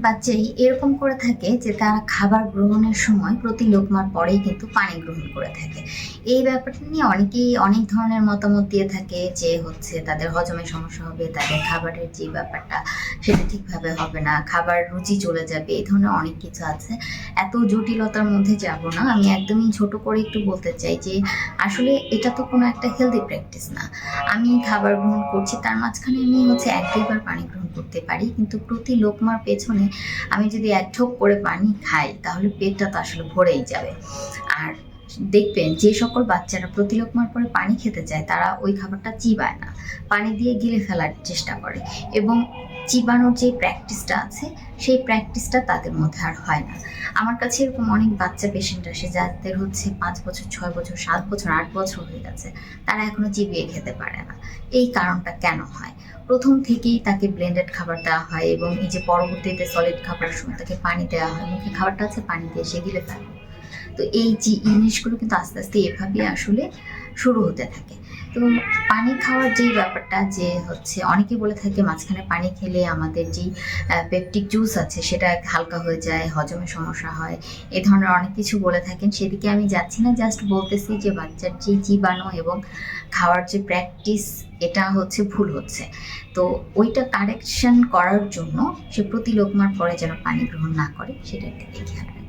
বাচ্চাই এরকম করে থাকে যে তারা খাবার গ্রহণের সময় প্রতি লোকমার পরেই কিন্তু পানি গ্রহণ করে থাকে। এই ব্যাপারটা নিয়ে অনেকেই অনেক ধরনের মতামত দিয়ে থাকে যে তাদের হজমের সমস্যা হবে, তাদের খাবারের যে ব্যাপারটা সেটা ঠিকভাবে হবে না, খাবার রুচি চলে যাবে, এই ধরনের অনেক কিছু আছে। এত জটিলতার মধ্যে যাব না, আমি একদমই ছোট করে একটু বলতে চাই যে আসলে এটা তো কোনো একটা হেলদি প্র্যাকটিস না। আমি খাবার গ্রহণ করছি, তার মাঝখানে আমি 1-2বার পানি গ্রহণ করতে পারি, কিন্তু প্রতি লোকমার পেছনে আমি যদি এক ঢোক করে পানি খাই তাহলে পেটটা তো আসলে ভরেই যাবে। আর দেখবেন যে সকল বাচ্চারা প্রতি লোকমার পরে পানি খেতে চায় তারা ওই খাবারটা চিবায় না, পানি দিয়ে গিলে ফেলার চেষ্টা করে, এবং চিবানোর যে প্র্যাকটিসটা আছে সেই প্র্যাকটিসটা তাদের মধ্যে আর হয় না। আমার কাছে এরকম অনেক বাচ্চা পেশেন্ট আসে যাদের 5 বছর, 6 বছর, 7 বছর, 8 বছর হয়ে গেছে, তারা এখনো চিবিয়ে খেতে পারে না। এই কারণটা কেন হয়? প্রথম থেকেই তাকে ব্লেন্ডেড খাবার দেওয়া হয় এবং এই যে পরবর্তীতে সলিড খাবারের সময় তাকে পানি দেওয়া হয়, মুখে খাবারটা আছে পানি দিয়ে সে গিলে ফেলে। তো এই যে জিনিসগুলো কিন্তু আস্তে আস্তে এভাবেই আসলে শুরু হতে থাকে। তো পানি খাওয়ার যেই ব্যাপারটা যে অনেকে বলে থাকে মাঝখানে পানি খেলে আমাদের যেই পেপটিক জুস আছে সেটা হালকা হয়ে যায়, হজমের সমস্যা হয়, এ ধরনের অনেক কিছু বলে থাকেন। সেদিকে আমি যাচ্ছি না, জাস্ট বলতেছি যে বাচ্চার যে জীবাণু এবং খাওয়ার যে প্র্যাকটিস এটা ভুল হচ্ছে। তো ওইটা কারেকশন করার জন্য সে প্রতি লোকমার পরে যেন পানি গ্রহণ না করে সেটার দিকে খেয়াল রাখবে।